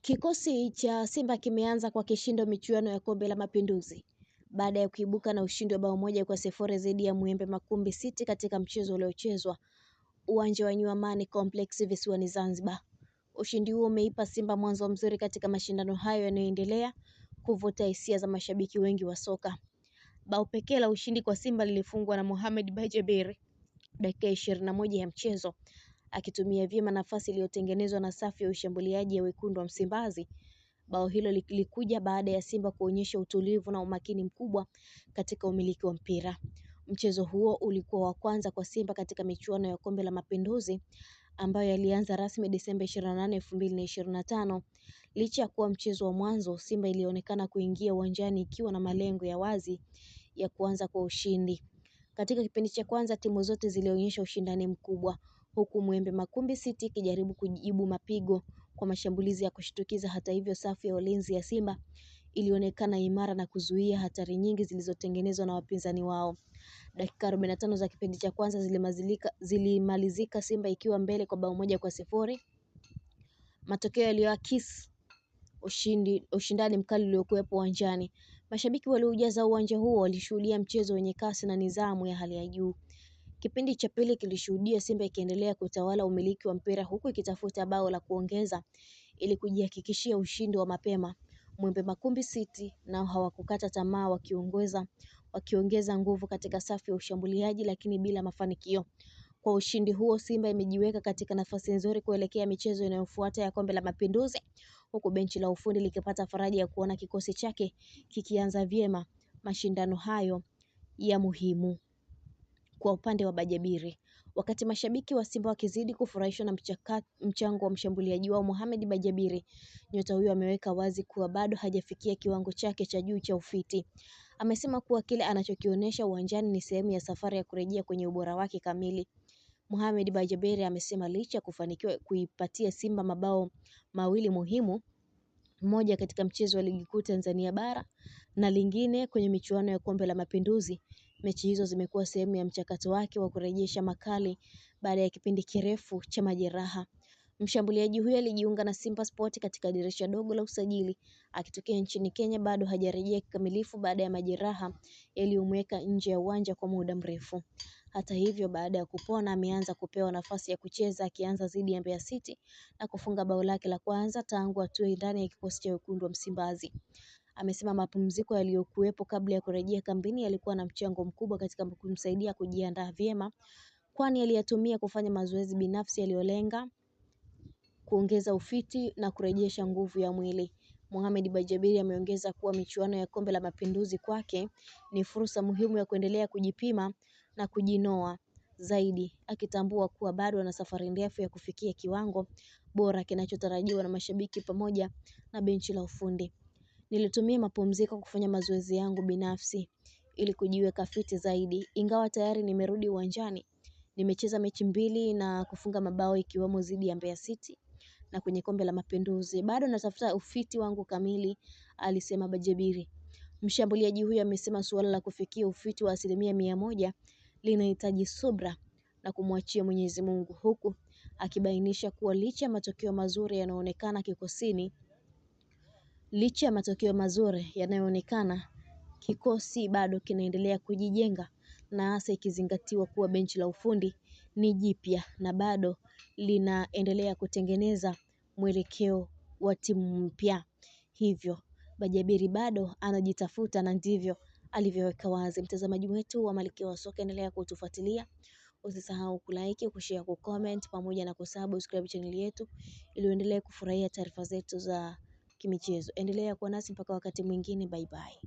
Kikosi cha Simba kimeanza kwa kishindo michuano ya Kombe la Mapinduzi baada ya kuibuka na ushindi wa bao moja kwa sifuri dhidi ya Mwembe Makumbi City katika mchezo uliochezwa uwanja wa New Amani Complex visiwani Zanzibar. Ushindi huo umeipa Simba mwanzo mzuri katika mashindano hayo yanayoendelea kuvuta hisia za mashabiki wengi wa soka. Bao pekee la ushindi kwa Simba lilifungwa na Mohamed Bajabir dakika 21 ya mchezo, akitumia vyema nafasi iliyotengenezwa na safu ya ushambuliaji ya wekundu wa Msimbazi. Bao hilo lilikuja baada ya Simba kuonyesha utulivu na umakini mkubwa katika umiliki wa mpira. Mchezo huo ulikuwa wa kwanza kwa Simba katika michuano ya Kombe la Mapinduzi ambayo yalianza rasmi Desemba 28, 2025. Licha ya kuwa mchezo wa mwanzo, Simba ilionekana kuingia uwanjani ikiwa na malengo ya wazi ya kuanza kwa ushindi. Katika kipindi cha kwanza timu zote zilionyesha ushindani mkubwa, huku Mwembe Makumbi City ikijaribu kujibu mapigo kwa mashambulizi ya kushtukiza. Hata hivyo, safu ya ulinzi ya Simba ilionekana imara na kuzuia hatari nyingi zilizotengenezwa na wapinzani wao. Dakika 45 za kipindi cha kwanza zilimalizika Simba ikiwa mbele kwa bao moja kwa sifuri. Matokeo yaliyoakisi ushindani mkali uliokuwepo uwanjani. Mashabiki walioujaza uwanja huo walishuhudia mchezo wenye kasi na nidhamu ya hali ya juu. Kipindi cha pili kilishuhudia Simba ikiendelea kutawala umiliki wa mpira huku ikitafuta bao la kuongeza ili kujihakikishia ushindi wa mapema. Mwembe Makumbi City nao hawakukata tamaa, wakiongeza nguvu katika safu ya ushambuliaji lakini bila mafanikio. Kwa ushindi huo, Simba imejiweka katika nafasi nzuri kuelekea michezo inayofuata ya Kombe la Mapinduzi, huku benchi la ufundi likipata faraja ya kuona kikosi chake kikianza vyema mashindano hayo ya muhimu. Kwa upande wa Bajabiri, wakati mashabiki wa Simba wakizidi kufurahishwa na mchango wa mshambuliaji wao Mohamed Bajabiri, nyota huyo ameweka wazi kuwa bado hajafikia kiwango chake cha juu cha ufiti. Amesema kuwa kile anachokionyesha uwanjani ni sehemu ya safari ya kurejea kwenye ubora wake kamili. Mohamed Bajabiri amesema licha ya kufanikiwa kuipatia Simba mabao mawili muhimu, moja katika mchezo wa Ligi Kuu Tanzania Bara na lingine kwenye michuano ya Kombe la Mapinduzi, mechi hizo zimekuwa sehemu ya mchakato wake wa kurejesha makali baada ya kipindi kirefu cha majeraha. Mshambuliaji huyo alijiunga na Simba Sport katika dirisha dogo la usajili akitokea nchini Kenya. Bado hajarejea kikamilifu baada ya majeraha yaliyomweka nje ya uwanja kwa muda mrefu. Hata hivyo, baada ya kupona ameanza kupewa nafasi ya kucheza, akianza dhidi ya Mbeya City na kufunga bao lake la kwanza tangu atue ndani ya kikosi cha wekundu wa Msimbazi. Amesema mapumziko yaliyokuwepo kabla ya kurejea kambini yalikuwa na mchango mkubwa katika kumsaidia kujiandaa vyema, kwani aliyatumia kufanya mazoezi binafsi yaliyolenga kuongeza ufiti na kurejesha nguvu ya mwili. Mohamed Bajabiri ameongeza kuwa michuano ya Kombe la Mapinduzi kwake ni fursa muhimu ya kuendelea kujipima na kujinoa zaidi, akitambua kuwa bado ana safari ndefu ya kufikia kiwango bora kinachotarajiwa na mashabiki pamoja na benchi la ufundi. Nilitumia mapumziko kufanya mazoezi yangu binafsi ili kujiweka fiti zaidi. Ingawa tayari nimerudi uwanjani, nimecheza mechi mbili na kufunga mabao ikiwemo dhidi ya Mbeya City na kwenye Kombe la Mapinduzi. Bado natafuta ufiti wangu kamili, alisema Bajabiri. Mshambuliaji huyo amesema suala la kufikia ufiti wa 100% linahitaji subra na kumwachia Mwenyezi Mungu, huku akibainisha kuwa licha ya matokeo mazuri yanayoonekana kikosi bado kinaendelea kujijenga, na hasa ikizingatiwa kuwa benchi la ufundi ni jipya na bado linaendelea kutengeneza mwelekeo wa timu mpya. Hivyo Bajabiri bado anajitafuta na ndivyo alivyoweka wazi. Mtazamaji wetu wa Malkia wa Soka, endelea kutufuatilia. Usisahau kulike, kushare, kucomment pamoja na kusubscribe channel yetu ili uendelee kufurahia taarifa zetu za kimichezo. Endelea kuwa nasi mpaka wakati mwingine. Bye bye.